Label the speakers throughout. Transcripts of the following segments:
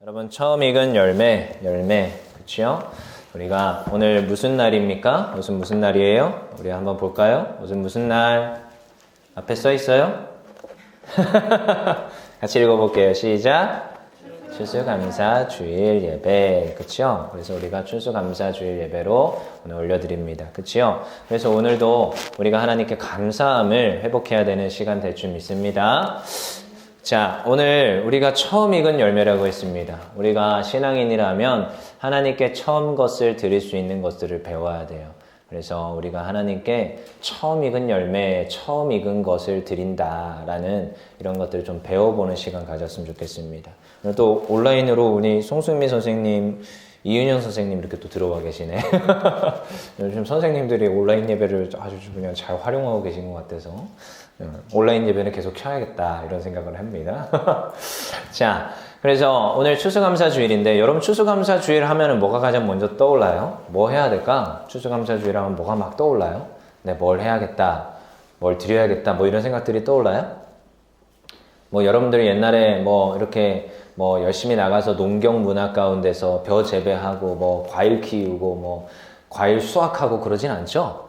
Speaker 1: 여러분 처음 익은 열매, 그렇죠? 우리가 오늘 무슨 날입니까? 무슨 날이에요? 우리 한번 볼까요? 무슨 날? 앞에 써 있어요? 같이 읽어볼게요. 시작. 추수감사 주일 예배, 그렇죠? 그래서 우리가 추수감사 주일 예배로 오늘 올려드립니다, 그렇죠? 그래서 오늘도 우리가 하나님께 감사함을 회복해야 되는 시간 될 줄 믿습니다. 자, 오늘 우리가 처음 익은 열매라고 했습니다. 우리가 신앙인이라면 하나님께 처음 것을 드릴 수 있는 것들을 배워야 돼요. 그래서 우리가 하나님께 처음 익은 열매, 처음 익은 것을 드린다라는 이런 것들을 좀 배워보는 시간 가졌으면 좋겠습니다. 또 온라인으로 우리 송승민 선생님, 이윤영 선생님 이렇게 또 들어와 계시네. 요즘 선생님들이 온라인 예배를 아주 그냥 잘 활용하고 계신 것 같아서 온라인 예배는 계속 켜야겠다 이런 생각을 합니다. 자, 그래서 오늘 추수감사 주일인데 여러분 추수감사 주일 하면은 뭐가 가장 먼저 떠올라요? 뭐 해야 될까? 추수감사 주일 하면 뭐가 막 떠올라요? 네, 뭘 해야겠다, 뭘 드려야겠다, 뭐 이런 생각들이 떠올라요? 뭐 여러분들이 옛날에 뭐 이렇게 뭐 열심히 나가서 농경 문화 가운데서 벼 재배하고 뭐 과일 키우고 뭐 과일 수확하고 그러진 않죠?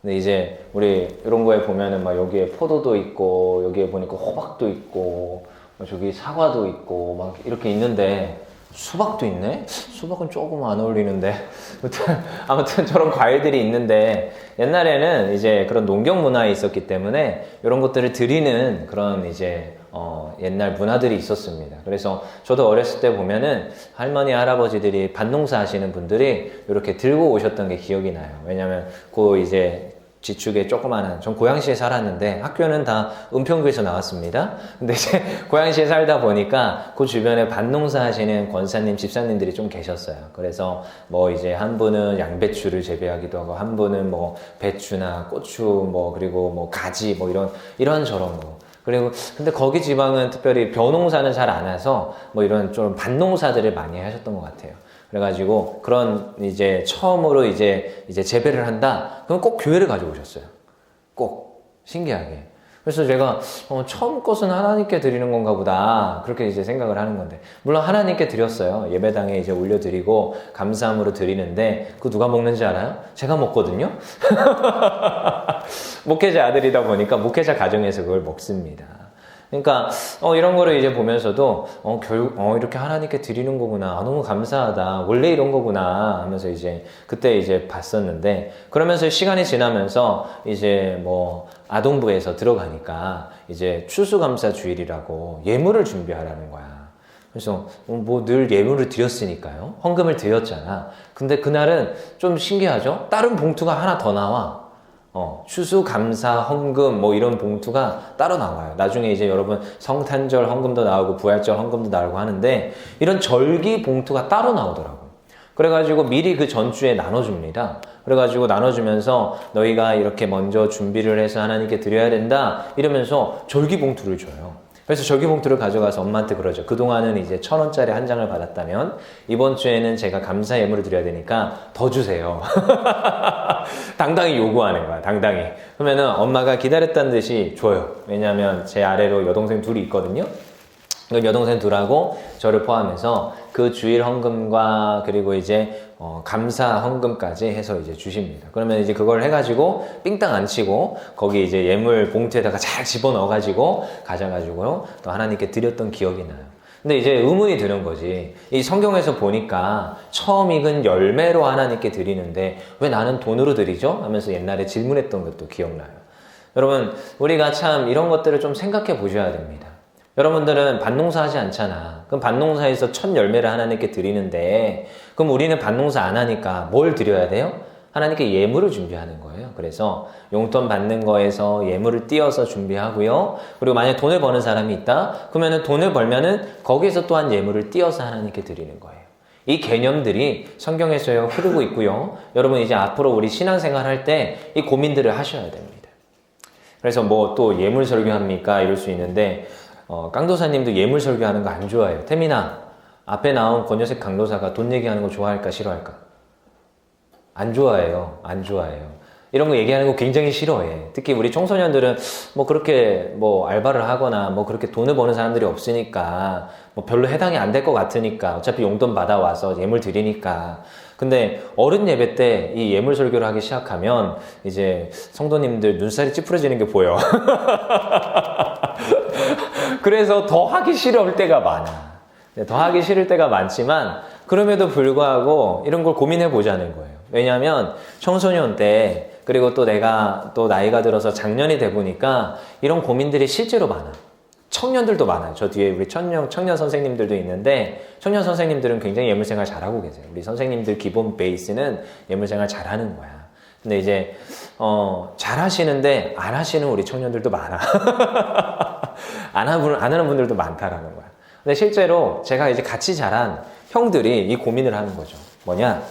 Speaker 1: 근데 이제 우리 이런 거에 보면은 막 여기에 포도도 있고 여기에 보니까 호박도 있고 저기 사과도 있고 막 이렇게 있는데 수박도 있네? 수박은 조금 안 어울리는데 아무튼 저런 과일들이 있는데 옛날에는 이제 그런 농경 문화에 있었기 때문에 이런 것들을 드리는 그런 이제 옛날 문화들이 있었습니다. 그래서 저도 어렸을 때 보면은 할머니, 할아버지들이 밭농사 하시는 분들이 이렇게 들고 오셨던 게 기억이 나요. 왜냐면 그 이제 지축에 조그마한, 전 고양시에 살았는데 학교는 다 은평구에서 나왔습니다. 근데 이제 고양시에 살다 보니까 그 주변에 밭농사 하시는 권사님, 집사님들이 좀 계셨어요. 그래서 뭐 이제 한 분은 양배추를 재배하기도 하고 한 분은 뭐 배추나 고추 뭐 그리고 뭐 가지 뭐 이런 저런 거. 그리고 근데 거기 지방은 특별히 벼농사는 잘 안 해서 뭐 이런 좀 밭농사들을 많이 하셨던 것 같아요. 그래가지고 그런 이제 처음으로 이제 재배를 한다. 그럼 꼭 교회를 가져오셨어요. 꼭 신기하게. 그래서 제가 처음 것은 하나님께 드리는 건가 보다 그렇게 이제 생각을 하는 건데 물론 하나님께 드렸어요. 예배당에 이제 올려드리고 감사함으로 드리는데 그거 누가 먹는지 알아요? 제가 먹거든요. 목회자 아들이다 보니까 목회자 가정에서 그걸 먹습니다. 그러니까 이런 거를 이제 보면서도 이렇게 하나님께 드리는 거구나, 너무 감사하다, 원래 이런 거구나 하면서 이제 그때 이제 봤었는데 그러면서 시간이 지나면서 이제 뭐 아동부에서 들어가니까 이제 추수감사 주일이라고 예물을 준비하라는 거야. 그래서 뭐 늘 예물을 드렸으니까요, 헌금을 드렸잖아. 근데 그날은 좀 신기하죠? 다른 봉투가 하나 더 나와. 추수감사 헌금 뭐 이런 봉투가 따로 나와요. 나중에 이제 여러분 성탄절 헌금도 나오고 부활절 헌금도 나오고 하는데 이런 절기 봉투가 따로 나오더라고요. 그래가지고 미리 그 전주에 나눠줍니다. 그래가지고 나눠주면서 너희가 이렇게 먼저 준비를 해서 하나님께 드려야 된다 이러면서 절기 봉투를 줘요. 그래서 절기 봉투를 가져가서 엄마한테 그러죠. 그동안은 이제 1,000원짜리 한 장을 받았다면 이번 주에는 제가 감사 예물을 드려야 되니까 더 주세요. 당당히 요구하는 거야, 당당히. 그러면은 엄마가 기다렸다는 듯이 줘요. 왜냐하면 제 아래로 여동생 둘이 있거든요. 그 여동생 둘하고 저를 포함해서 그 주일 헌금과 그리고 이제 감사 헌금까지 해서 이제 주십니다. 그러면 이제 그걸 해가지고 삥땅 안 치고 거기 이제 예물 봉투에다가 잘 집어넣어가지고 가져가지고요 또 하나님께 드렸던 기억이 나요. 근데 이제 의문이 드는 거지. 이 성경에서 보니까 처음 익은 열매로 하나님께 드리는데 왜 나는 돈으로 드리죠? 하면서 옛날에 질문했던 것도 기억나요. 여러분, 우리가 참 이런 것들을 좀 생각해 보셔야 됩니다. 여러분들은 밭농사 하지 않잖아. 그럼 밭농사에서 첫 열매를 하나님께 드리는데 그럼 우리는 밭농사 안 하니까 뭘 드려야 돼요? 하나님께 예물을 준비하는 거예요. 그래서 용돈 받는 거에서 예물을 띄어서 준비하고요. 그리고 만약에 돈을 버는 사람이 있다? 그러면 돈을 벌면은 거기서 또한 예물을 띄어서 하나님께 드리는 거예요. 이 개념들이 성경에서 흐르고 있고요. 여러분 이제 앞으로 우리 신앙생활 할 때 이 고민들을 하셔야 됩니다. 그래서 뭐 또 예물 설교합니까? 이럴 수 있는데 깡도사님도 예물 설교하는 거 안 좋아해요. 태민아, 앞에 나온 권여색 강도사가 돈 얘기하는 거 좋아할까 싫어할까? 안 좋아해요. 안 좋아해요. 이런 거 얘기하는 거 굉장히 싫어해. 특히 우리 청소년들은 뭐 그렇게 뭐 알바를 하거나 뭐 그렇게 돈을 버는 사람들이 없으니까 뭐 별로 해당이 안 될 것 같으니까 어차피 용돈 받아와서 예물 드리니까. 근데 어른 예배 때 이 예물 설교를 하기 시작하면 이제 성도님들 눈살이 찌푸려지는 게 보여. 그래서 더 하기 싫을 때가 많아. 더 하기 싫을 때가 많지만 그럼에도 불구하고 이런 걸 고민해 보자는 거예요. 왜냐하면 청소년 때 그리고 또 내가 또 나이가 들어서 장년이 돼 보니까 이런 고민들이 실제로 많아. 청년들도 많아요. 저 뒤에 우리 청년 선생님들도 있는데 청년 선생님들은 굉장히 예물생활 잘하고 계세요. 우리 선생님들 기본 베이스는 예물생활 잘하는 거야. 근데 이제 잘하시는데 안 하시는 우리 청년들도 많아. 안 하는 분들도 많다라는 거야. 근데 실제로 제가 이제 같이 자란 형들이 이 고민을 하는 거죠. 뭐냐?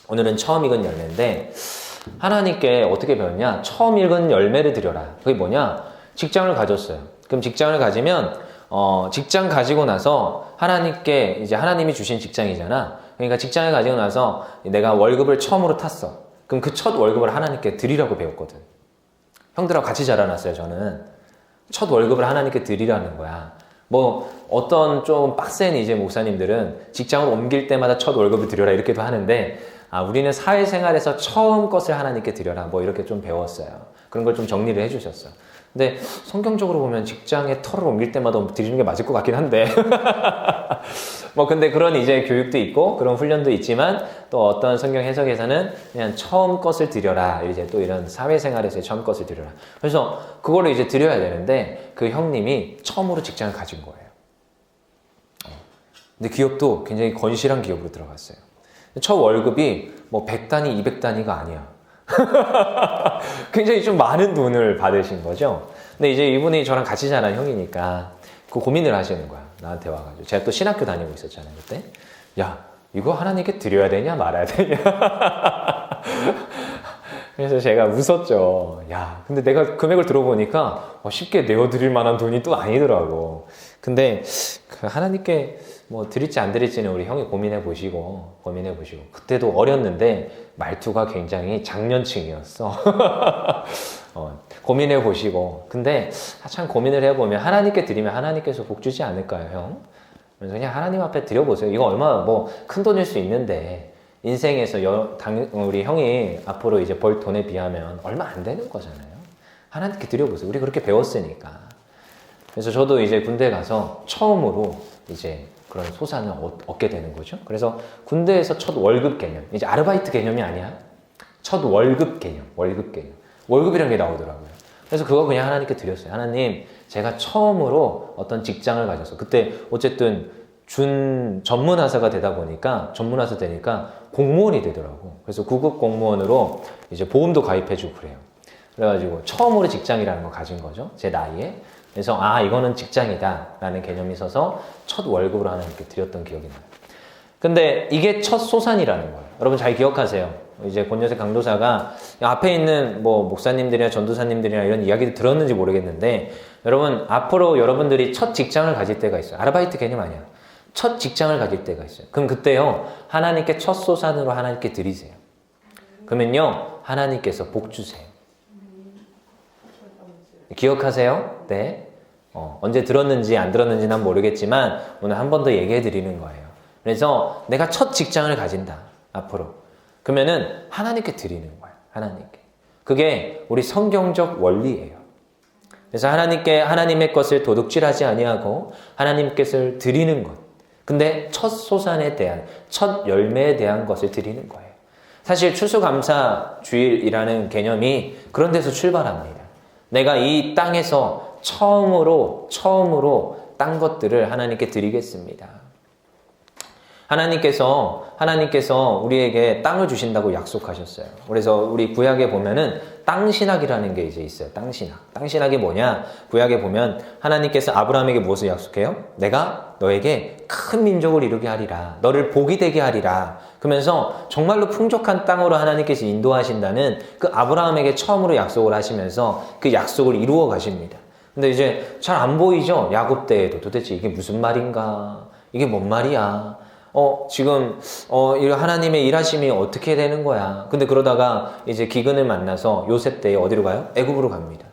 Speaker 1: 오늘은 처음 익은 열매인데 하나님께 어떻게 배웠냐? 처음 익은 열매를 드려라. 그게 뭐냐? 직장을 가졌어요. 그럼 직장을 가지면 직장 가지고 나서 하나님께 이제 하나님이 주신 직장이잖아. 그러니까 직장을 가지고 나서 내가 월급을 처음으로 탔어. 그럼 그 첫 월급을 하나님께 드리라고 배웠거든. 형들하고 같이 자라났어요. 저는 첫 월급을 하나님께 드리라는 거야. 뭐 어떤 좀 빡센 이제 목사님들은 직장을 옮길 때마다 첫 월급을 드려라 이렇게도 하는데 우리는 사회생활에서 처음 것을 하나님께 드려라 뭐 이렇게 좀 배웠어요. 그런 걸 좀 정리를 해주셨어. 근데 성경적으로 보면 직장에 털을 옮길 때마다 드리는 게 맞을 것 같긴 한데 뭐 근데 그런 이제 교육도 있고 그런 훈련도 있지만 또 어떤 성경 해석에서는 그냥 처음 것을 드려라 이제 또 이런 사회생활에서의 처음 것을 드려라. 그래서 그거를 이제 드려야 되는데 그 형님이 처음으로 직장을 가진 거예요. 근데 기업도 굉장히 건실한 기업으로 들어갔어요. 첫 월급이 뭐 100단위, 200단위가 아니야. 굉장히 좀 많은 돈을 받으신 거죠. 근데 이제 이분이 저랑 같이 자란 형이니까 그 고민을 하시는 거야. 나한테 와가지고. 제가 또 신학교 다니고 있었잖아요, 그때. 야, 이거 하나님께 드려야 되냐, 말아야 되냐. 그래서 제가 웃었죠. 야, 근데 내가 금액을 들어보니까 쉽게 내어드릴 만한 돈이 또 아니더라고. 근데 그 하나님께 뭐 드릴지 안 드릴지는 우리 형이 고민해 보시고 그때도 어렸는데 말투가 굉장히 장년층이었어. 고민해 보시고 근데 참 고민을 해보면 하나님께 드리면 하나님께서 복 주지 않을까요, 형? 그래서 그냥 하나님 앞에 드려보세요. 이거 얼마나 뭐 큰 돈일 수 있는데 인생에서 우리 형이 앞으로 이제 벌 돈에 비하면 얼마 안 되는 거잖아요. 하나님께 드려보세요. 우리 그렇게 배웠으니까. 그래서 저도 이제 군대 가서 처음으로 이제 그런 소산을 얻게 되는 거죠. 그래서 군대에서 첫 월급 개념, 이제 아르바이트 개념이 아니야. 첫 월급 개념. 월급이라는 게 나오더라고요. 그래서 그거 그냥 하나님께 드렸어요. 하나님, 제가 처음으로 어떤 직장을 가져서 그때 어쨌든 전문화사가 되다 보니까 전문화사 되니까 공무원이 되더라고. 그래서 구급 공무원으로 이제 보험도 가입해주고 그래요. 그래가지고 처음으로 직장이라는 걸 가진 거죠. 제 나이에. 그래서 이거는 직장이다 라는 개념이 있어서 첫 월급으로 하나님께 드렸던 기억이 나요. 근데 이게 첫 소산이라는 거예요. 여러분 잘 기억하세요. 이제 권여세 강도사가 앞에 있는 뭐 목사님들이나 전도사님들이나 이런 이야기를 들었는지 모르겠는데 여러분 앞으로 여러분들이 첫 직장을 가질 때가 있어요. 아르바이트 개념 아니야. 첫 직장을 가질 때가 있어요. 그럼 그때요 하나님께 첫 소산으로 하나님께 드리세요. 그러면요 하나님께서 복 주세요. 기억하세요? 네. 언제 들었는지 안 들었는지 난 모르겠지만 오늘 한 번 더 얘기해 드리는 거예요. 그래서 내가 첫 직장을 가진다. 앞으로. 그러면은 하나님께 드리는 거예요. 하나님께. 그게 우리 성경적 원리예요. 그래서 하나님의 것을 도둑질하지 아니하고 하나님께서 드리는 것. 근데 첫 소산에 대한, 첫 열매에 대한 것을 드리는 거예요. 사실 추수감사주일이라는 개념이 그런 데서 출발합니다. 내가 이 땅에서 처음으로 딴 것들을 하나님께 드리겠습니다. 하나님께서 우리에게 땅을 주신다고 약속하셨어요. 그래서 우리 구약에 보면은 땅신학이라는 게 이제 있어요. 땅신학. 땅신학이 뭐냐? 구약에 보면 하나님께서 아브라함에게 무엇을 약속해요? 내가 너에게 큰 민족을 이루게 하리라. 너를 복이 되게 하리라. 그러면서 정말로 풍족한 땅으로 하나님께서 인도하신다는 그 아브라함에게 처음으로 약속을 하시면서 그 약속을 이루어 가십니다. 근데 이제 잘 안 보이죠? 야곱 때에도 도대체 이게 무슨 말인가? 이게 뭔 말이야? 지금 이 하나님의 일하심이 어떻게 되는 거야? 근데 그러다가 이제 기근을 만나서 요셉 때에 어디로 가요? 애굽으로 갑니다.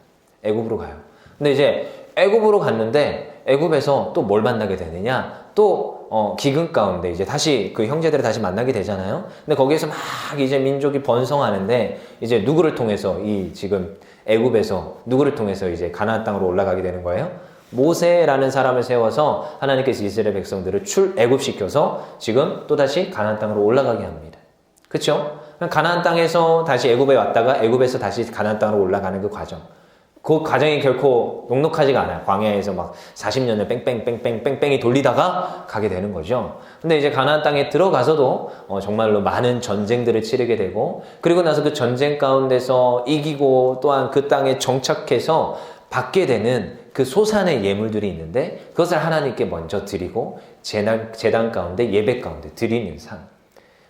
Speaker 1: 애굽으로 가요. 근데 이제 애굽으로 갔는데 애굽에서 또 뭘 만나게 되느냐? 또 기근 가운데 이제 다시 그 형제들을 다시 만나게 되잖아요. 근데 거기에서 막 이제 민족이 번성하는데 이제 누구를 통해서 이 지금 애굽에서 누구를 통해서 이제 가나안 땅으로 올라가게 되는 거예요? 모세라는 사람을 세워서 하나님께서 이스라엘 백성들을 애굽시켜서 지금 또다시 가나안 땅으로 올라가게 합니다. 그렇죠? 가나안 땅에서 다시 애굽에 왔다가 애굽에서 다시 가나안 땅으로 올라가는 그 과정. 그 과정이 결코 녹록하지가 않아요. 광야에서 막 40년을 뺑뺑뺑뺑뺑뺑이 돌리다가 가게 되는 거죠. 근데 이제 가나안 땅에 들어가서도 정말로 많은 전쟁들을 치르게 되고, 그리고 나서 그 전쟁 가운데서 이기고 또한 그 땅에 정착해서 받게 되는 그 소산의 예물들이 있는데, 그것을 하나님께 먼저 드리고 제단 가운데 예배 가운데 드리는 상.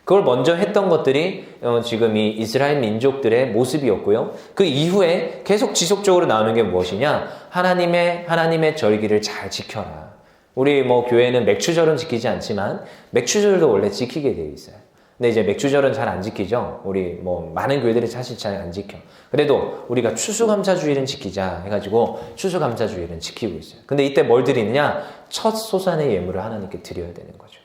Speaker 1: 그걸 먼저 했던 것들이 지금 이 이스라엘 민족들의 모습이었고요. 그 이후에 계속 지속적으로 나오는 게 무엇이냐? 하나님의 절기를 잘 지켜라. 우리 교회는 맥추절은 지키지 않지만 맥추절도 원래 지키게 되어 있어요. 근데 이제 맥추절은 잘 안 지키죠. 우리 많은 교회들이 사실 잘 안 지켜. 그래도 우리가 추수감사주일은 지키자 해가지고 추수감사주일은 지키고 있어요. 근데 이때 뭘 드리느냐? 첫 소산의 예물을 하나님께 드려야 되는 거죠.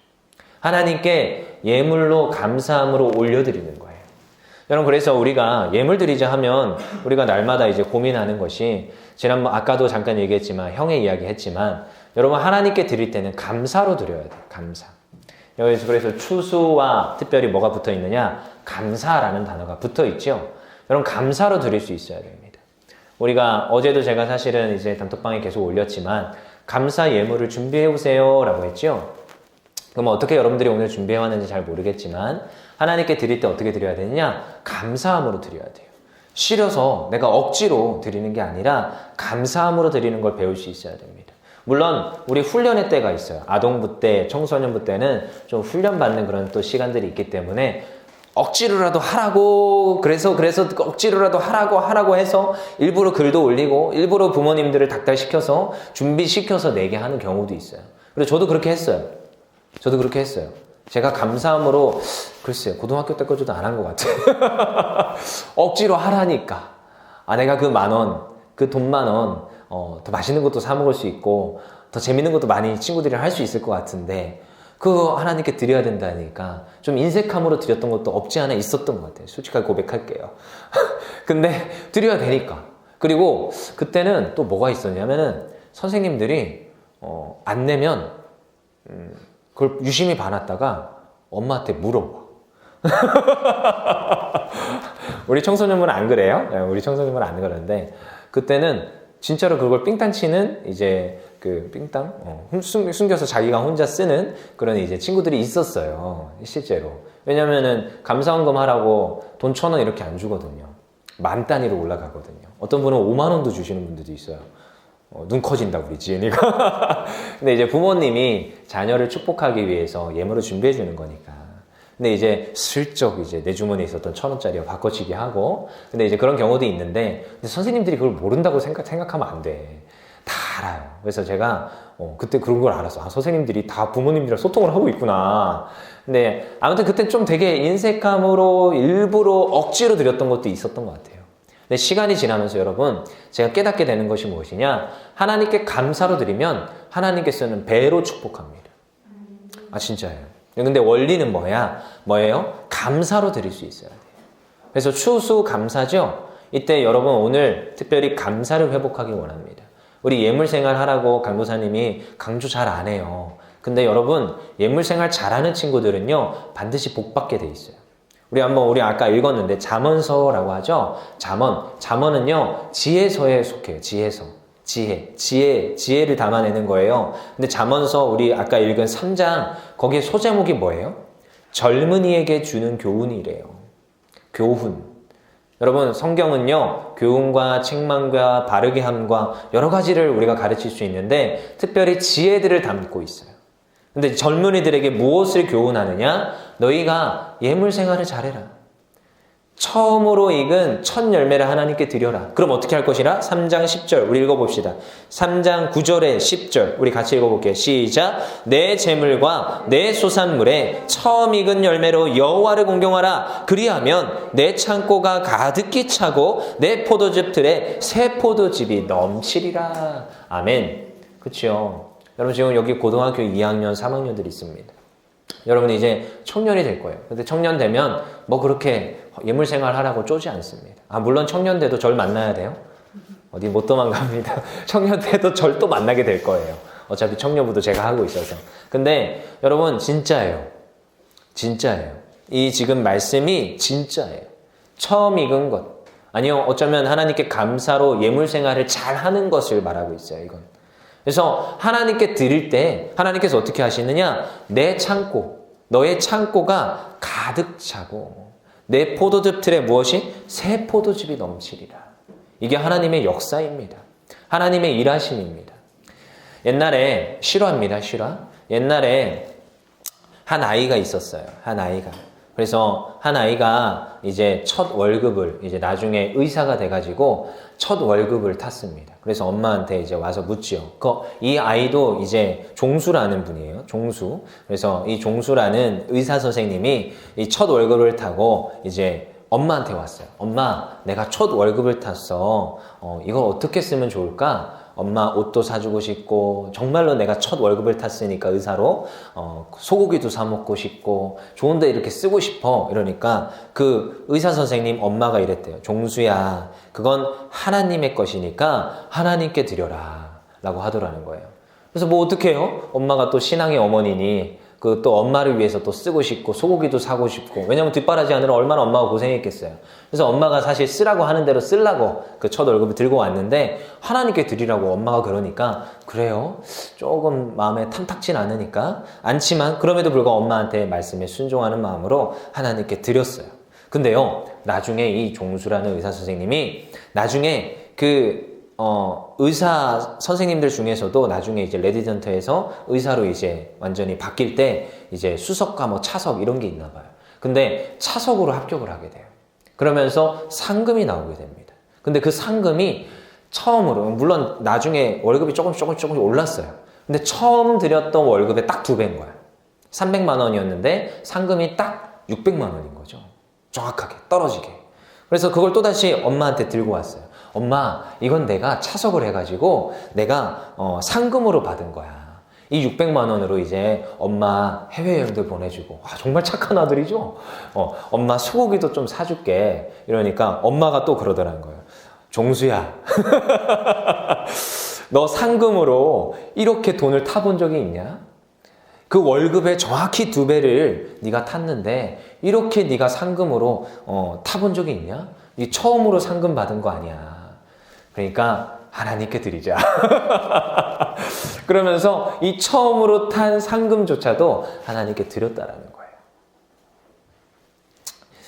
Speaker 1: 하나님께 예물로 감사함으로 올려드리는 거예요. 여러분, 그래서 우리가 예물 드리자 하면 우리가 날마다 이제 고민하는 것이, 지난번 아까도 잠깐 얘기했지만 형의 이야기 했지만, 여러분 하나님께 드릴 때는 감사로 드려야 돼요. 감사. 여기서 그래서 추수와 특별히 뭐가 붙어 있느냐? 감사라는 단어가 붙어 있죠. 여러분, 감사로 드릴 수 있어야 됩니다. 우리가 어제도 제가 사실은 이제 단톡방에 계속 올렸지만 감사 예물을 준비해 오세요 라고 했죠. 그럼 어떻게 여러분들이 오늘 준비해 왔는지 잘 모르겠지만 하나님께 드릴 때 어떻게 드려야 되느냐? 감사함으로 드려야 돼요. 싫어서 내가 억지로 드리는 게 아니라 감사함으로 드리는 걸 배울 수 있어야 됩니다. 물론 우리 훈련의 때가 있어요. 아동부 때, 청소년부 때는 좀 훈련받는 그런 또 시간들이 있기 때문에 억지로라도 하라고, 그래서 억지로라도 하라고 해서 일부러 글도 올리고 일부러 부모님들을 닥달시켜서 준비시켜서 내게 하는 경우도 있어요. 그래서 저도 그렇게 했어요. 제가 감사함으로, 글쎄요, 고등학교 때까지도 안 한 것 같아요. 억지로 하라니까. 내가 그 10,000원, 그 돈 10,000원, 더 맛있는 것도 사 먹을 수 있고, 더 재밌는 것도 많이 친구들이랑 할 수 있을 것 같은데, 그거 하나님께 드려야 된다니까, 좀 인색함으로 드렸던 것도 없지 않아 있었던 것 같아요. 솔직하게 고백할게요. 근데 드려야 되니까. 그리고 그때는 또 뭐가 있었냐면은, 선생님들이, 안 내면, 그걸 유심히 봐놨다가 엄마한테 물어봐. 우리 청소년부는 안 그래요? 우리 청소년부는 안 그러는데, 그때는 진짜로 그걸 삥땅치는 이제 그 삥땅? 숨겨서 자기가 혼자 쓰는 그런 이제 친구들이 있었어요. 실제로. 왜냐면은 감사원금 하라고 돈 1,000원 이렇게 안 주거든요. 만 단위로 올라가거든요. 어떤 분은 50,000원도 주시는 분들도 있어요. 눈 커진다 우리 지은이가. 근데 이제 부모님이 자녀를 축복하기 위해서 예물을 준비해 주는 거니까. 근데 이제 슬쩍 이제 내 주머니에 있었던 1,000원짜리와 바꿔치기 하고, 근데 이제 그런 경우도 있는데, 근데 선생님들이 그걸 모른다고 생각하면 안 돼. 다 알아요. 그래서 제가 그때 그런 걸 알았어. 선생님들이 다 부모님들이랑 소통을 하고 있구나. 근데 아무튼 그때 좀 되게 인색함으로 일부러 억지로 드렸던 것도 있었던 것 같아요. 근데 시간이 지나면서 여러분, 제가 깨닫게 되는 것이 무엇이냐? 하나님께 감사로 드리면 하나님께서는 배로 축복합니다. 진짜예요. 근데 원리는 뭐예요? 감사로 드릴 수 있어야 돼요. 그래서 추수감사죠? 이때 여러분 오늘 특별히 감사를 회복하기 원합니다. 우리 예물생활 하라고 강도사님이 강조 잘 안 해요. 근데 여러분, 예물생활 잘하는 친구들은요, 반드시 복받게 돼 있어요. 우리 아까 읽었는데 잠언서라고 하죠. 잠언은요 지혜서에 속해요. 지혜를 담아내는 거예요. 근데 잠언서 우리 아까 읽은 3장 거기에 소제목이 뭐예요? 젊은이에게 주는 교훈이래요. 교훈. 여러분, 성경은요 교훈과 책망과 바르게 함과 여러 가지를 우리가 가르칠 수 있는데 특별히 지혜들을 담고 있어요. 근데 젊은이들에게 무엇을 교훈하느냐? 너희가 예물 생활을 잘해라. 처음으로 익은 첫 열매를 하나님께 드려라. 그럼 어떻게 할 것이라? 3장 10절 우리 읽어봅시다. 3장 9절에 10절 우리 같이 읽어볼게요. 시작. 내 재물과 내 소산물에 처음 익은 열매로 여호와를 공경하라. 그리하면 내 창고가 가득히 차고 내 포도즙 틀에 새 포도즙이 넘치리라. 아멘. 그렇죠. 여러분 지금 여기 고등학교 2학년 3학년들이 있습니다. 여러분이 이제 청년이 될 거예요. 근데 청년 되면 뭐 그렇게 예물생활 하라고 쪼지 않습니다. 물론 청년 돼도 절 만나야 돼요. 어디 못 도망갑니다. 청년 돼도 절 또 만나게 될 거예요. 어차피 청년부도 제가 하고 있어서. 근데 여러분 진짜예요. 진짜예요. 이 지금 말씀이 진짜예요. 처음 익은 것. 아니요, 어쩌면 하나님께 감사로 예물생활을 잘 하는 것을 말하고 있어요. 이건. 그래서 하나님께 드릴 때 하나님께서 어떻게 하시느냐? 내 창고, 너의 창고가 가득 차고 내 포도즙 틀에 무엇이? 새 포도즙이 넘치리라. 이게 하나님의 역사입니다. 하나님의 일하심입니다. 옛날에 실화입니다. 실화. 옛날에 한 아이가 있었어요. 한 아이가. 그래서 한 아이가 이제 첫 월급을 이제 나중에 의사가 돼가지고 첫 월급을 탔습니다. 그래서 엄마한테 이제 와서 묻지요. 이 아이도 이제 종수라는 분이에요. 종수. 그래서 이 종수라는 의사 선생님이 이 첫 월급을 타고 이제 엄마한테 왔어요. 엄마, 내가 첫 월급을 탔어. 이걸 어떻게 쓰면 좋을까? 엄마 옷도 사주고 싶고 정말로 내가 첫 월급을 탔으니까 의사로 소고기도 사 먹고 싶고 좋은데 이렇게 쓰고 싶어. 이러니까 그 의사 선생님 엄마가 이랬대요. 종수야, 그건 하나님의 것이니까 하나님께 드려라 라고 하더라는 거예요. 그래서 뭐 어떻게 해요? 엄마가 또 신앙의 어머니니 그 또 엄마를 위해서 또 쓰고 싶고 소고기도 사고 싶고, 왜냐면 뒷바라지 하느라 얼마나 엄마가 고생했겠어요. 그래서 엄마가 사실 쓰라고 하는 대로 쓰려고 그 첫 월급을 들고 왔는데 하나님께 드리라고 엄마가 그러니까 그래요? 조금 마음에 탐탁진 않지만 그럼에도 불구하고 엄마한테 말씀에 순종하는 마음으로 하나님께 드렸어요. 근데요, 나중에 이 종수라는 의사 선생님이 나중에 의사 선생님들 중에서도 나중에 이제 레지던트에서 의사로 이제 완전히 바뀔 때 이제 수석과 뭐 차석 이런 게 있나 봐요. 근데 차석으로 합격을 하게 돼요. 그러면서 상금이 나오게 됩니다. 근데 그 상금이 처음으로, 물론 나중에 월급이 조금씩 올랐어요. 근데 처음 드렸던 월급의 딱 2배인 거예요. 300만 원이었는데 상금이 딱 600만 원인 거죠. 정확하게 떨어지게. 그래서 그걸 또다시 엄마한테 들고 왔어요. 엄마, 이건 내가 차석을 해가지고 내가 상금으로 받은 거야. 이 600만 원으로 이제 엄마 해외여행도 보내주고, 정말 착한 아들이죠? 엄마 소고기도 좀 사줄게. 이러니까 엄마가 또 그러더라는 거예요. 종수야, 너 상금으로 이렇게 돈을 타본 적이 있냐? 그 월급의 정확히 2배를 네가 탔는데 이렇게 네가 상금으로 타본 적이 있냐? 이 처음으로 상금 받은 거 아니야. 그러니까 하나님께 드리자. 그러면서 이 처음으로 탄 상금조차도 하나님께 드렸다라는 거예요.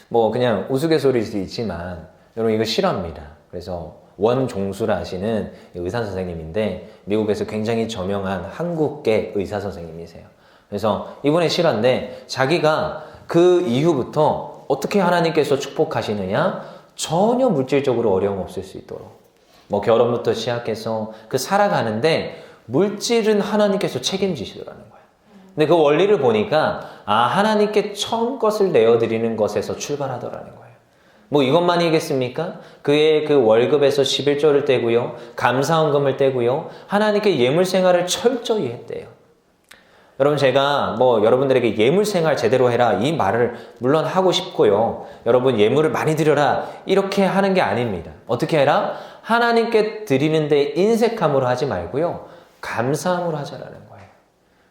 Speaker 1: 뭐 그냥 우스갯소리일 수 있지만 여러분 이거 실화입니다. 그래서 원종수라 하시는 의사 선생님인데 미국에서 굉장히 저명한 한국계 의사 선생님이세요. 그래서 이분의 실화인데 자기가 그 이후부터 어떻게 하나님께서 축복하시느냐? 전혀 물질적으로 어려움 없을 수 있도록. 뭐 결혼부터 시작해서 그 살아가는데 물질은 하나님께서 책임지시더라는 거예요. 근데 그 원리를 보니까 하나님께 처음 것을 내어드리는 것에서 출발하더라는 거예요. 뭐 이것만이겠습니까? 그의 그 월급에서 11조를 떼고요, 감사헌금을 떼고요, 하나님께 예물 생활을 철저히 했대요. 여러분, 제가 뭐 여러분들에게 예물 생활 제대로 해라 이 말을 물론 하고 싶고요, 여러분 예물을 많이 드려라 이렇게 하는 게 아닙니다. 어떻게 해라? 하나님께 드리는데 인색함으로 하지 말고요, 감사함으로 하자라는 거예요.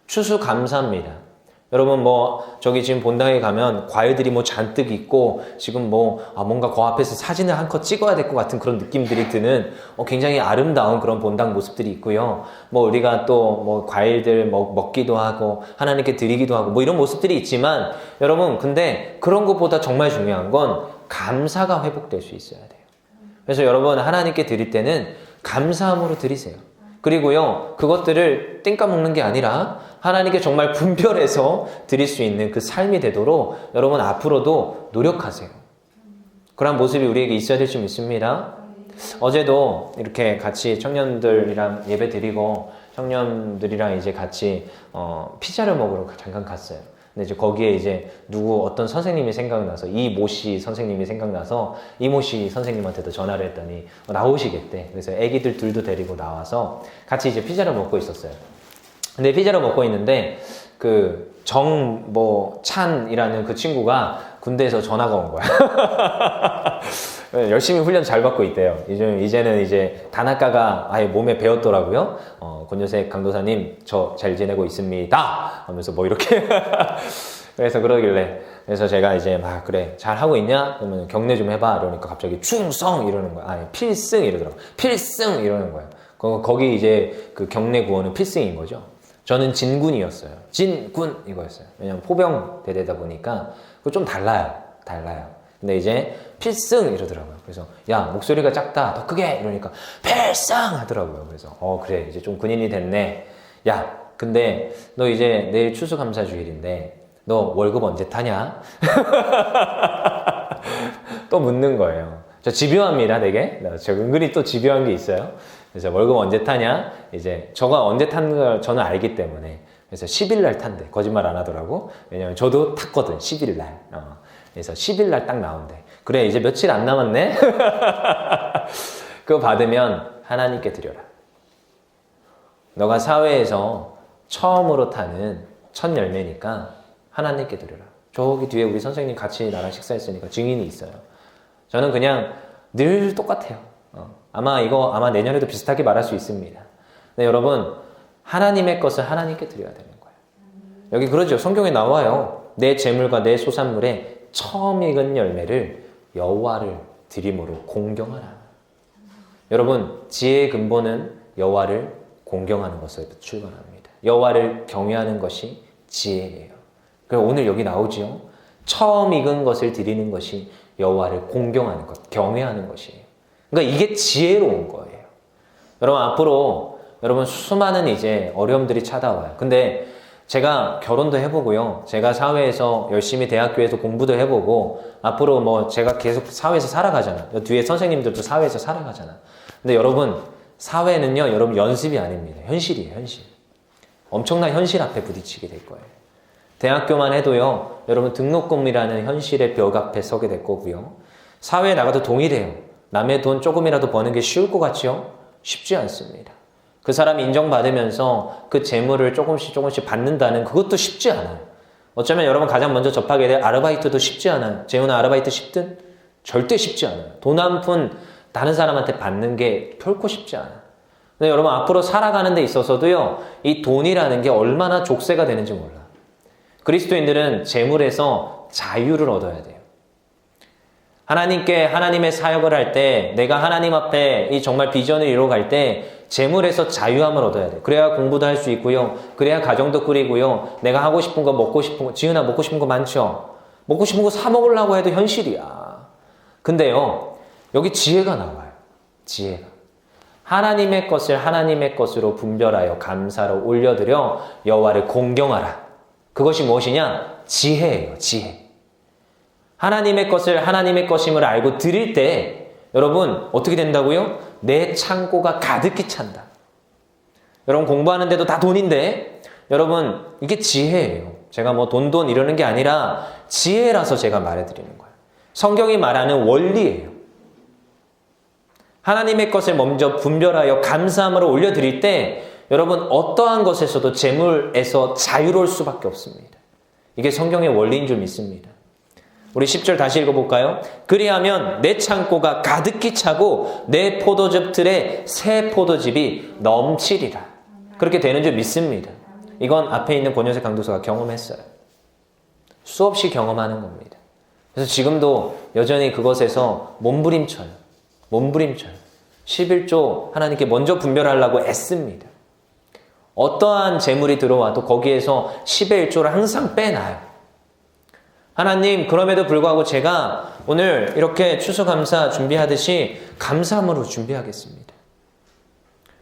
Speaker 1: 추수감사입니다. 여러분 뭐 저기 지금 본당에 가면 과일들이 뭐 잔뜩 있고 지금 뭐 뭔가 그 앞에서 사진을 한 컷 찍어야 될 것 같은 그런 느낌들이 드는 굉장히 아름다운 그런 본당 모습들이 있고요. 뭐 우리가 또 뭐 과일들 먹기도 하고 하나님께 드리기도 하고 뭐 이런 모습들이 있지만 여러분, 근데 그런 것보다 정말 중요한 건 감사가 회복될 수 있어야 돼요. 그래서 여러분 하나님께 드릴 때는 감사함으로 드리세요. 그리고요, 그것들을 땡까 먹는 게 아니라 하나님께 정말 분별해서 드릴 수 있는 그 삶이 되도록 여러분 앞으로도 노력하세요. 그런 모습이 우리에게 있어야 될 줄 믿습니다. 어제도 이렇게 같이 청년들이랑 예배 드리고 청년들이랑 이제 같이 피자를 먹으러 잠깐 갔어요. 근데 이제 거기에 이제 어떤 선생님이 생각나서 이모씨 선생님이 생각나서 이모씨 선생님한테도 전화를 했더니 나오시겠대. 그래서 애기들 둘도 데리고 나와서 같이 이제 피자를 먹고 있었어요. 근데 피자를 먹고 있는데 그 찬이라는 그 친구가 군대에서 전화가 온 거야. 열심히 훈련 잘 받고 있대요. 이제는 이제 단아까가 아예 몸에 배웠더라고요. 권요색 강도사님, 저 잘 지내고 있습니다. 하면서 뭐 이렇게. 그래서 그러길래. 그래서 제가 이제 그래, 잘 하고 있냐? 그러면 격려 좀 해봐. 이러니까 갑자기 충성! 이러는 거야. 아니, 필승! 이러더라고. 필승! 이러는 거야. 거기 이제 그 격려 구호는 필승인 거죠. 저는 진군이었어요. 진군! 이거였어요. 왜냐면 포병 대대다 보니까 그거 좀 달라요. 근데 이제 필승! 이러더라고요. 그래서 야, 목소리가 작다. 더 크게! 이러니까 필승! 하더라고요. 그래서 그래. 이제 좀 군인이 됐네. 야, 근데 너 이제 내일 추수감사주일인데 너 월급 언제 타냐? 또 묻는 거예요. 저 집요합니다, 되게. 저 은근히 또 집요한 게 있어요. 그래서 월급 언제 타냐? 이제 저가 언제 타는 걸 저는 알기 때문에. 그래서 10일 날 탄대. 거짓말 안 하더라고. 왜냐면 저도 탔거든, 10일 날. 그래서 10일 날 딱 나온대. 그래, 이제 며칠 안 남았네? 그거 받으면 하나님께 드려라. 너가 사회에서 처음으로 타는 첫 열매니까 하나님께 드려라. 저기 뒤에 우리 선생님 같이 나랑 식사했으니까 증인이 있어요. 저는 그냥 늘 똑같아요. 아마 내년에도 비슷하게 말할 수 있습니다. 근데 여러분, 하나님의 것을 하나님께 드려야 되는 거예요. 여기 그러죠. 성경에 나와요. 내 재물과 내 소산물에 처음 익은 열매를 여호와를 드림으로 공경하라. 여러분, 지혜의 근본은 여호와를 공경하는 것에서 출발합니다. 여호와를 경외하는 것이 지혜예요. 그래서 오늘 여기 나오지요. 처음 익은 것을 드리는 것이 여호와를 공경하는 것, 경외하는 것이에요. 그러니까 이게 지혜로운 거예요. 여러분, 앞으로 여러분 수많은 이제 어려움들이 찾아와요. 근데 제가 결혼도 해보고요. 제가 사회에서 열심히 대학교에서 공부도 해보고 앞으로 뭐 제가 계속 사회에서 살아가잖아. 뒤에 선생님들도 사회에서 살아가잖아. 근데 여러분, 사회는요, 여러분 연습이 아닙니다. 현실이에요, 현실. 엄청난 현실 앞에 부딪히게 될 거예요. 대학교만 해도요, 여러분 등록금이라는 현실의 벽 앞에 서게 될 거고요. 사회에 나가도 동일해요. 남의 돈 조금이라도 버는 게 쉬울 것 같지요? 쉽지 않습니다. 그 사람이 인정받으면서 그 재물을 조금씩 받는다는 그것도 쉽지 않아요. 어쩌면 여러분 가장 먼저 접하게 될 아르바이트도 쉽지 않아요. 재훈아, 아르바이트 쉽든? 절대 쉽지 않아요. 돈 한 푼 다른 사람한테 받는 게 결코 쉽지 않아요. 근데 여러분 앞으로 살아가는 데 있어서도요, 이 돈이라는 게 얼마나 족쇄가 되는지 몰라요. 그리스도인들은 재물에서 자유를 얻어야 돼요. 하나님의 사역을 할 때, 내가 하나님 앞에 이 정말 비전을 이루어갈 때 재물에서 자유함을 얻어야 돼요. 그래야 공부도 할 수 있고요. 그래야 가정도 꾸리고요. 내가 하고 싶은 거, 먹고 싶은 거, 지은아 먹고 싶은 거 많죠? 먹고 싶은 거 사 먹으려고 해도 현실이야. 근데요, 여기 지혜가 나와요. 지혜가. 하나님의 것을 하나님의 것으로 분별하여 감사로 올려드려 여호와를 공경하라. 그것이 무엇이냐? 지혜예요, 지혜. 하나님의 것을 하나님의 것임을 알고 드릴 때 여러분 어떻게 된다고요? 내 창고가 가득히 찬다. 여러분 공부하는데도 다 돈인데 여러분 이게 지혜예요. 제가 뭐 돈 이러는 게 아니라 지혜라서 제가 말해드리는 거예요. 성경이 말하는 원리예요. 하나님의 것을 먼저 분별하여 감사함으로 올려드릴 때 여러분 어떠한 것에서도 재물에서 자유로울 수밖에 없습니다. 이게 성경의 원리인 줄 믿습니다. 우리 10절 다시 읽어볼까요? 그리하면 내 창고가 가득히 차고 내 포도즙 틀에 새 포도즙이 넘치리라. 그렇게 되는 줄 믿습니다. 이건 앞에 있는 권요색 강도사가 경험했어요. 수없이 경험하는 겁니다. 그래서 지금도 여전히 그것에서 몸부림쳐요. 11조 하나님께 먼저 분별하려고 애씁니다. 어떠한 재물이 들어와도 거기에서 10의 1조를 항상 빼놔요. 하나님, 그럼에도 불구하고 제가 오늘 이렇게 추수감사 준비하듯이 감사함으로 준비하겠습니다.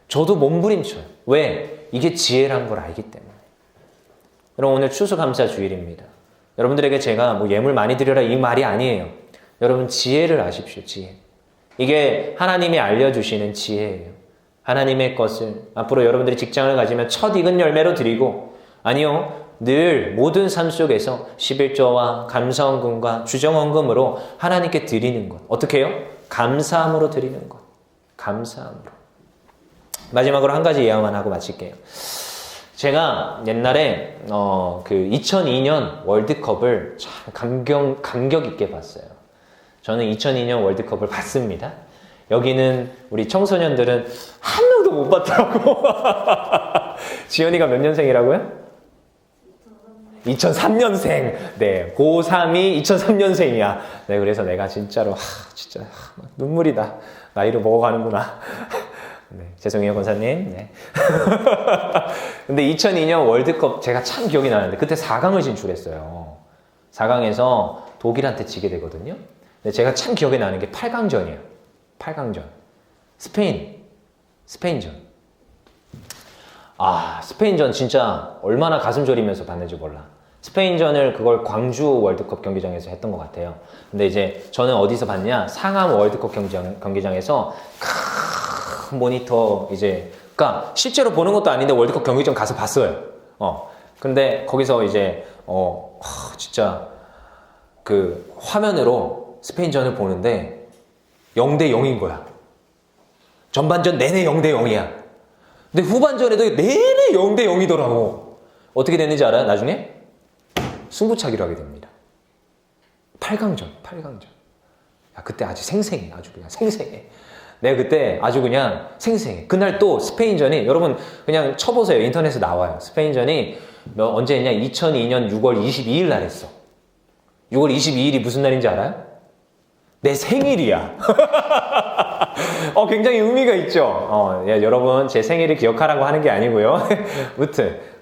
Speaker 1: 저도 몸부림쳐요. 왜? 이게 지혜란 걸 알기 때문에. 여러분, 오늘 추수감사 주일입니다. 여러분들에게 제가 뭐 예물 많이 드려라 이 말이 아니에요. 여러분 지혜를 아십시오. 지혜. 이게 하나님이 알려주시는 지혜예요. 하나님의 것을 앞으로 여러분들이 직장을 가지면 첫 익은 열매로 드리고 아니요. 늘 모든 삶 속에서 11조와 감사헌금과 주정헌금으로 하나님께 드리는 것. 어떻게 해요? 감사함으로 드리는 것. 감사함으로. 마지막으로 한 가지 이야기만 하고 마칠게요. 제가 옛날에 그 2002년 월드컵을 참 감격 있게 봤어요. 저는 2002년 월드컵을 봤습니다. 여기는 우리 청소년들은 한 명도 못 봤더라고. 지연이가 몇 년생이라고요? 2003년생. 네, 고3이 2003년생이야. 네, 그래서 내가 진짜로 진짜 눈물이다. 나이를 먹어가는구나. 네, 죄송해요, 권사님. 네. 근데 2002년 월드컵 제가 참 기억이 나는데 그때 4강을 진출했어요. 4강에서 독일한테 지게 되거든요. 근데 제가 참 기억에 나는 게 8강전이에요. 8강전. 스페인전. 스페인전 진짜 얼마나 가슴 졸이면서 봤는지 몰라. 스페인전을 그걸 광주 월드컵 경기장에서 했던 것 같아요. 근데 이제 저는 어디서 봤냐? 상암 월드컵 경기장에서 큰 모니터 그러니까 실제로 보는 것도 아닌데 월드컵 경기장 가서 봤어요. 근데 거기서 이제 진짜 그 화면으로 스페인전을 보는데 0대 0인 거야. 전반전 내내 0대 0이야. 근데 후반전에도 내내 0대 0이더라고. 어떻게 됐는지 알아요? 나중에? 승부차기로 하게 됩니다. 8강전. 야, 그때 아주 생생해. 아주 그냥 생생해. 내가 그때 아주 그냥 생생해. 그날 또 스페인전이, 여러분 그냥 쳐보세요. 인터넷에 나와요. 스페인전이 언제 했냐? 2002년 6월 22일 날 했어. 6월 22일이 무슨 날인지 알아요? 내 생일이야. 굉장히 의미가 있죠. 여러분 제 생일을 기억하라고 하는 게 아니고요.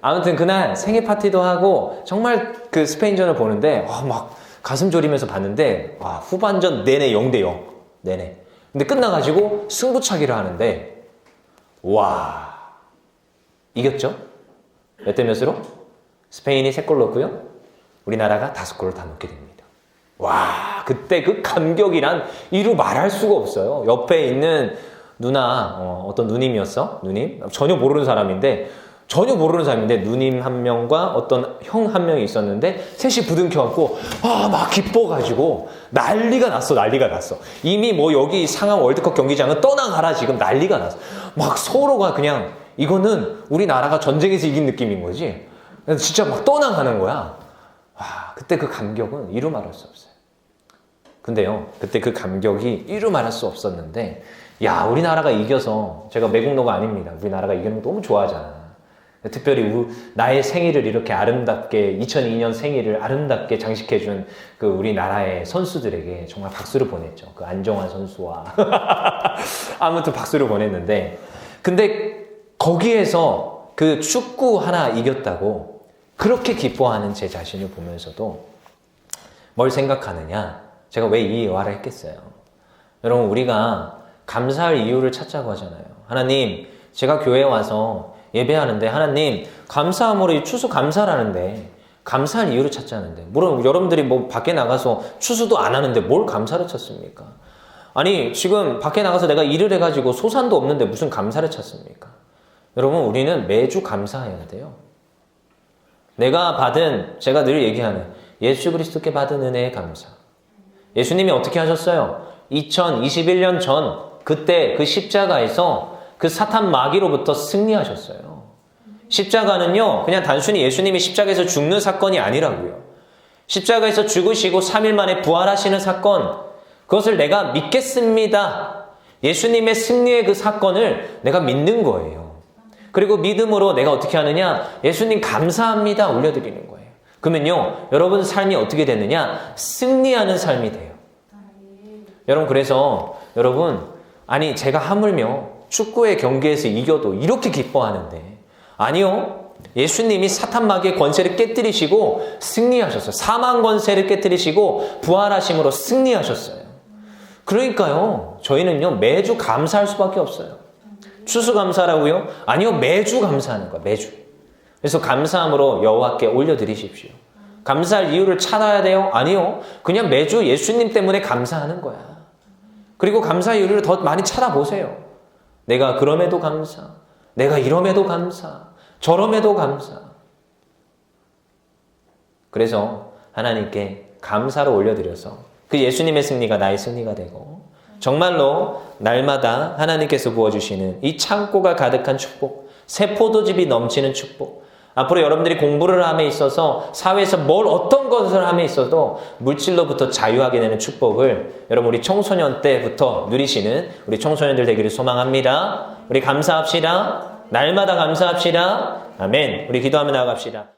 Speaker 1: 아무튼 그날 생일 파티도 하고 정말 그 스페인전을 보는데 막 가슴 졸이면서 봤는데 후반전 내내 0대 0 내내. 근데 끝나가지고 승부차기를 하는데 와 이겼죠? 몇 대 몇으로? 스페인이 3골 넣고요. 우리나라가 5골을 다 넣게 됩니다. 와, 그때 그 감격이란 이루 말할 수가 없어요. 옆에 있는 누나, 어떤 누님이었어? 누님? 전혀 모르는 사람인데 누님 한 명과 어떤 형 한 명이 있었는데 셋이 부둥켜갖고 막 기뻐가지고 난리가 났어. 이미 뭐 여기 상암 월드컵 경기장은 떠나가라 지금 난리가 났어. 막 서로가 그냥 이거는 우리나라가 전쟁에서 이긴 느낌인 거지. 진짜 막 떠나가는 거야. 와, 그때 그 감격은 이루 말할 수 없어요. 근데요, 그때 그 감격이 이루 말할 수 없었는데, 야, 우리나라가 이겨서, 제가 매국노가 아닙니다. 우리나라가 이기는 거 너무 좋아하잖아. 특별히 나의 생일을 이렇게 아름답게, 2002년 생일을 아름답게 장식해준 그 우리나라의 선수들에게 정말 박수를 보냈죠. 그 안정환 선수와. 아무튼 박수를 보냈는데, 근데 거기에서 그 축구 하나 이겼다고 그렇게 기뻐하는 제 자신을 보면서도 뭘 생각하느냐? 제가 왜 이 예화를 했겠어요? 여러분, 우리가 감사할 이유를 찾자고 하잖아요. 하나님, 제가 교회에 와서 예배하는데 하나님, 감사함으로 이 추수 감사라는데 감사할 이유를 찾자는데 물론 여러분들이 뭐 밖에 나가서 추수도 안 하는데 뭘 감사를 찾습니까? 아니, 지금 밖에 나가서 내가 일을 해가지고 소산도 없는데 무슨 감사를 찾습니까? 여러분, 우리는 매주 감사해야 돼요. 제가 늘 얘기하는 예수 그리스도께 받은 은혜에 감사. 예수님이 어떻게 하셨어요? 2021년 전 그때 그 십자가에서 그 사탄 마귀로부터 승리하셨어요. 십자가는요, 그냥 단순히 예수님이 십자가에서 죽는 사건이 아니라고요. 십자가에서 죽으시고 3일 만에 부활하시는 사건, 그것을 내가 믿겠습니다. 예수님의 승리의 그 사건을 내가 믿는 거예요. 그리고 믿음으로 내가 어떻게 하느냐? 예수님 감사합니다 올려드리는 거예요. 그러면요, 여러분 삶이 어떻게 되느냐? 승리하는 삶이 돼요. 여러분, 그래서 여러분, 아니 제가 하물며 축구의 경기에서 이겨도 이렇게 기뻐하는데, 아니요, 예수님이 사탄 마귀의 권세를 깨뜨리시고 승리하셨어요. 사망 권세를 깨뜨리시고 부활하심으로 승리하셨어요. 그러니까요, 저희는요 매주 감사할 수밖에 없어요. 추수감사라고요? 아니요, 매주 감사하는 거야. 매주. 그래서 감사함으로 여호와께 올려드리십시오. 감사할 이유를 찾아야 돼요? 아니요. 그냥 매주 예수님 때문에 감사하는 거야. 그리고 감사 이유를 더 많이 찾아보세요. 내가 그럼에도 감사, 내가 이럼에도 감사, 저럼에도 감사. 그래서 하나님께 감사를 올려드려서 그 예수님의 승리가 나의 승리가 되고 정말로 날마다 하나님께서 부어주시는 이 창고가 가득한 축복, 새 포도즙이 넘치는 축복, 앞으로 여러분들이 공부를 함에 있어서 사회에서 어떤 것을 함에 있어도 물질로부터 자유하게 되는 축복을 여러분 우리 청소년 때부터 누리시는 우리 청소년들 되기를 소망합니다. 우리 감사합시다. 날마다 감사합시다. 아멘. 우리 기도하며 나아갑시다.